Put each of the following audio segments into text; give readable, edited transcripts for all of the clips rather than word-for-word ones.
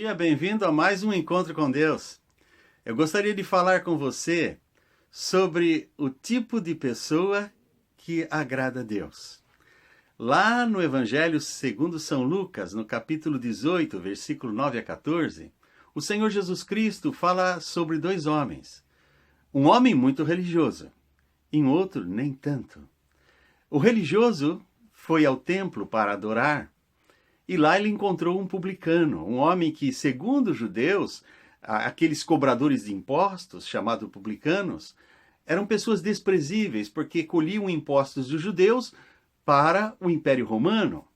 dia, bem-vindo a mais um Encontro com Deus. Eu gostaria de falar com você sobre o tipo de pessoa que agrada a Deus. Lá no Evangelho segundo São Lucas, no capítulo 18, versículo 9 a 14, o Senhor Jesus Cristo fala sobre dois homens. Um homem muito religioso e um outro nem tanto. O religioso foi ao templo para adorar e lá ele encontrou um publicano, um homem que, segundo os judeus, aqueles cobradores de impostos, chamados publicanos, eram pessoas desprezíveis porque colhiam impostos dos judeus para o Império Romano.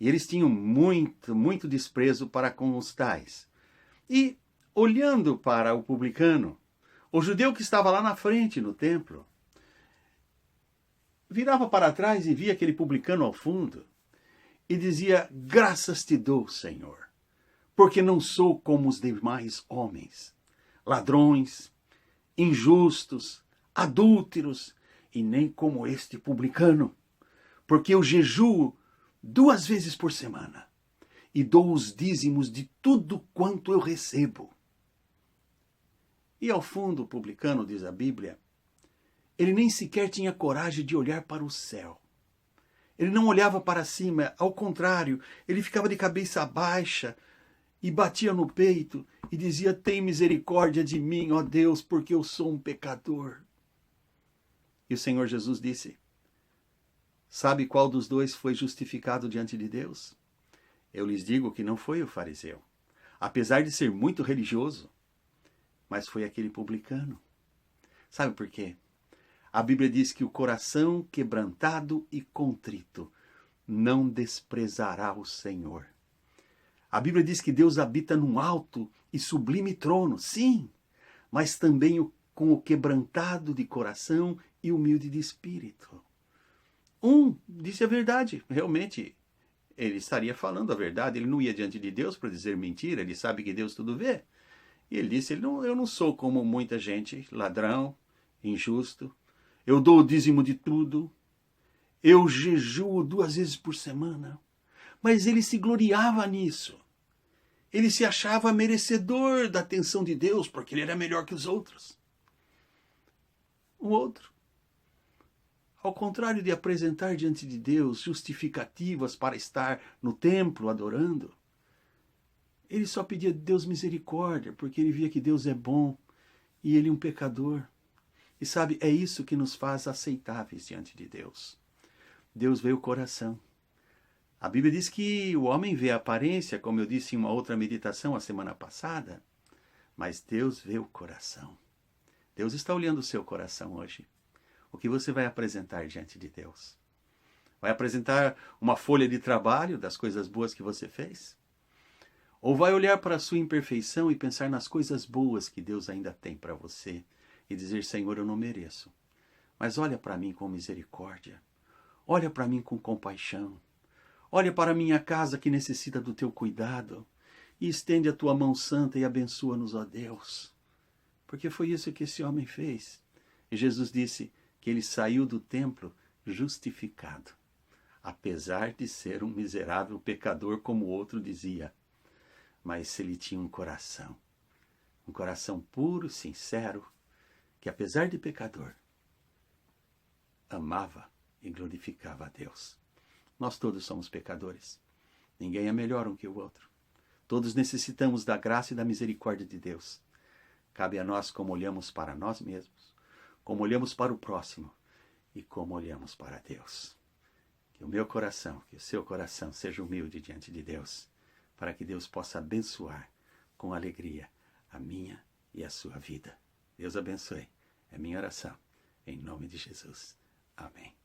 E eles tinham muito desprezo para com os tais. E, olhando para o publicano, o judeu que estava lá na frente, no templo, virava para trás e via aquele publicano ao fundo e dizia: graças te dou, Senhor, porque não sou como os demais homens, ladrões, injustos, adúlteros, e nem como este publicano, porque eu jejuo 2 vezes por semana e dou os dízimos de tudo quanto eu recebo. E ao fundo, o publicano, diz a Bíblia, ele nem sequer tinha coragem de olhar para o céu. Ele não olhava para cima, ao contrário, ele ficava de cabeça baixa e batia no peito e dizia: tem misericórdia de mim, ó Deus, porque eu sou um pecador. E o Senhor Jesus disse: sabe qual dos dois foi justificado diante de Deus? Eu lhes digo que não foi o fariseu, apesar de ser muito religioso, mas foi aquele publicano. Sabe por quê? A Bíblia diz que o coração quebrantado e contrito não desprezará o Senhor. A Bíblia diz que Deus habita num alto e sublime trono, sim, mas também com o quebrantado de coração e humilde de espírito. Disse a verdade, realmente, ele estaria falando a verdade, ele não ia diante de Deus para dizer mentira, ele sabe que Deus tudo vê. E ele disse: eu não sou como muita gente, ladrão, injusto. Eu dou o dízimo de tudo. Eu jejuo 2 vezes por semana. Mas ele se gloriava nisso. Ele se achava merecedor da atenção de Deus, porque ele era melhor que os outros. O outro, ao contrário de apresentar diante de Deus justificativas para estar no templo adorando, ele só pedia a Deus misericórdia, porque ele via que Deus é bom e ele um pecador. E sabe, é isso que nos faz aceitáveis diante de Deus. Deus vê o coração. A Bíblia diz que o homem vê a aparência, como eu disse em uma outra meditação a semana passada, mas Deus vê o coração. Deus está olhando o seu coração hoje. O que você vai apresentar diante de Deus? Vai apresentar uma folha de trabalho das coisas boas que você fez? Ou vai olhar para a sua imperfeição e pensar nas coisas boas que Deus ainda tem para você? E dizer: Senhor, eu não mereço, mas olha para mim com misericórdia, olha para mim com compaixão, olha para a minha casa que necessita do teu cuidado e estende a tua mão santa e abençoa-nos, ó Deus. Porque foi isso que esse homem fez. E Jesus disse que ele saiu do templo justificado, apesar de ser um miserável pecador, como o outro dizia. Mas ele tinha um coração puro, sincero, que apesar de pecador, amava e glorificava a Deus. Nós todos somos pecadores. Ninguém é melhor um que o outro. Todos necessitamos da graça e da misericórdia de Deus. Cabe a nós como olhamos para nós mesmos, como olhamos para o próximo e como olhamos para Deus. Que o meu coração, que o seu coração seja humilde diante de Deus, para que Deus possa abençoar com alegria a minha e a sua vida. Deus abençoe. É minha oração. Em nome de Jesus. Amém.